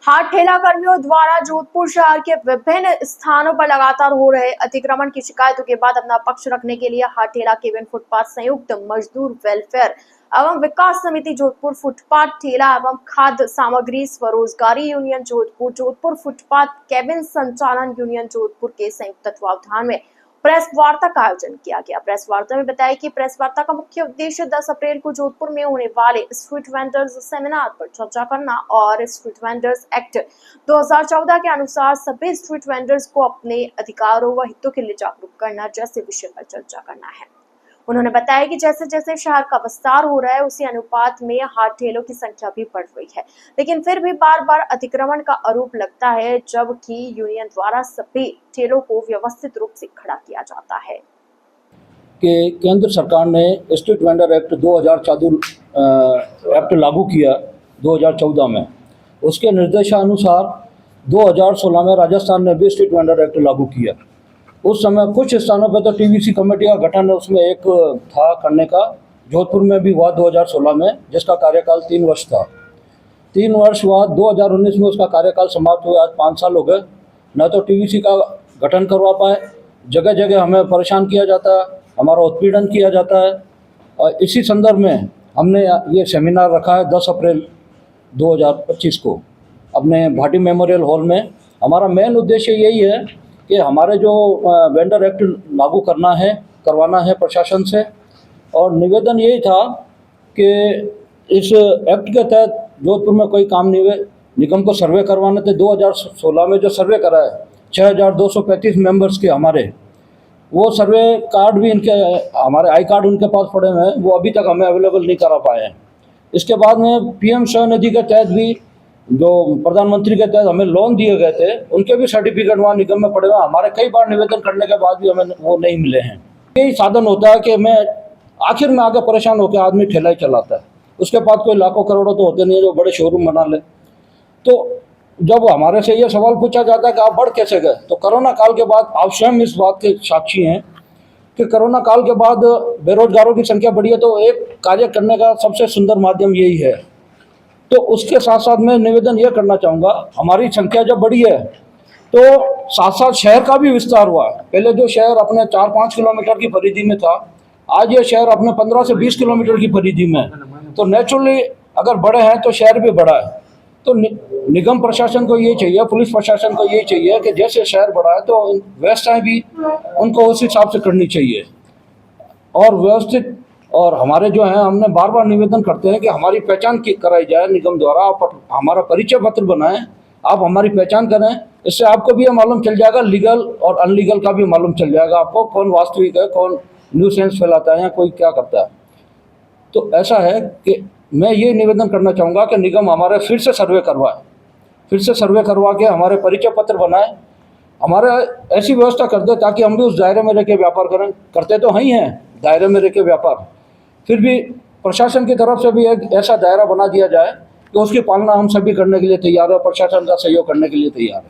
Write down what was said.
हाथ ठेला कर्मियों द्वारा जोधपुर शहर के विभिन्न स्थानों पर लगातार हो रहे अतिक्रमण की शिकायतों के बाद अपना पक्ष रखने के लिए हाथ ठेला केबिन फुटपाथ संयुक्त मजदूर वेलफेयर एवं विकास समिति जोधपुर, फुटपाथ ठेला एवं खाद्य सामग्री स्वरोजगारी union Jodhpur, Jodhpur footpath cabin संचालन यूनियन जोधपुर के संयुक्त तत्वावधान में प्रेस वार्ता का आयोजन किया गया। प्रेस वार्ता में बताया कि प्रेस वार्ता का मुख्य उद्देश्य 10 अप्रैल को जोधपुर में होने वाले स्ट्रीट वेंडर्स सेमिनार पर चर्चा करना और स्ट्रीट वेंडर्स एक्ट 2014 के अनुसार सभी स्ट्रीट वेंडर्स को अपने अधिकारों व हितों के लिए जागरूक करना जैसे विषय पर चर्चा करना है। उन्होंने बताया कि जैसे जैसे शहर का विस्तार हो रहा है उसी अनुपात में हाथ ठेलों की संख्या भी बढ़ रही है, लेकिन फिर भी बार बार अतिक्रमण का आरोप लगता है, जबकि यूनियन द्वारा सभी ठेलों को व्यवस्थित रूप से खड़ा किया जाता है। कि केंद्र सरकार ने स्ट्रीट वेंडर एक्ट 2014 एक्ट लागू किया 2014 में। उसके निर्देशानुसार 2016 में राजस्थान ने भी स्ट्रीट वेंडर एक्ट लागू किया। उस समय कुछ स्थानों पर तो टीवीसी कमेटी का गठन उसमें एक था करने का। जोधपुर में भी हुआ 2016 में, जिसका कार्यकाल 3 वर्ष था। 3 वर्ष बाद 2019 में उसका कार्यकाल समाप्त हुआ। आज 5 साल हो गए, न तो टीवीसी का गठन करवा पाए, जगह जगह हमें परेशान किया जाता है, हमारा उत्पीड़न किया जाता है। और इसी संदर्भ में हमने ये सेमिनार रखा है 10 अप्रैल 2025 को अपने भाटी मेमोरियल हॉल में। हमारा मेन उद्देश्य यही है कि हमारे जो वेंडर एक्ट लागू करवाना है प्रशासन से। और निवेदन यही था कि इस एक्ट के तहत जोधपुर में कोई काम नहीं हुए, निगम को सर्वे करवाने थे। 2016 में जो सर्वे करा है 6235 मेंबर्स के हमारे, वो सर्वे कार्ड भी हमारे आई कार्ड उनके पास पड़े हुए हैं, वो अभी तक हमें अवेलेबल नहीं करा पाए हैं। इसके बाद में पीएम स्वनिधि के तहत भी जो प्रधानमंत्री के तहत हमें लोन दिए गए थे, उनके भी सर्टिफिकेट वहाँ निगम में पड़े हुए। हमारे कई बार निवेदन करने के बाद भी हमें वो नहीं मिले हैं। यही साधन होता है कि मैं आखिर में आगे परेशान होकर आदमी ठेला ही चलाता है। उसके पास कोई लाखों करोड़ों तो होते नहीं है जो बड़े शोरूम बना ले। तो जब हमारे से ये सवाल पूछा जाता है कि आप बढ़ कैसे गए, तो कोरोना काल के बाद आप स्वयं इस बात के साक्षी हैं कि कोरोना काल के बाद बेरोजगारों की संख्या बढ़ी है। तो एक कार्य करने का सबसे सुंदर माध्यम यही है। तो उसके साथ साथ मैं निवेदन यह करना चाहूँगा, हमारी संख्या जब बढ़ी है तो साथ साथ शहर का भी विस्तार हुआ है। पहले जो शहर अपने 4-5 किलोमीटर की परिधि में था, आज ये शहर अपने 15 से 20 किलोमीटर की परिधि में है। तो नेचुरली अगर बड़े हैं तो शहर भी बड़ा है। तो निगम प्रशासन को ये चाहिए, पुलिस प्रशासन को ये चाहिए कि जैसे शहर बड़ा है तो व्यवस्थाएं भी उनको उस हिसाब से करनी चाहिए और व्यवस्थित। और हमारे जो हैं, हमने बार बार निवेदन करते हैं कि हमारी पहचान कराई जाए निगम द्वारा। आप हमारा परिचय पत्र बनाएं, आप हमारी पहचान करें। इससे आपको भी ये मालूम चल जाएगा, लीगल और अनलीगल का भी मालूम चल जाएगा आपको, कौन वास्तविक है, कौन न्यूसेंस फैलाता है या कोई क्या करता है। तो ऐसा है कि मैं ये निवेदन करना चाहूँगा कि निगम हमारे फिर से सर्वे करवा के हमारे परिचय पत्र बनाए, हमारे ऐसी व्यवस्था कर दे ताकि हम भी उस दायरे में रह के व्यापार करें। करते तो ही हैं दायरे में रह के व्यापार, फिर भी प्रशासन की तरफ से भी एक ऐसा दायरा बना दिया जाए कि उसकी पालना हम सभी करने के लिए तैयार है, प्रशासन का सहयोग करने के लिए तैयार है।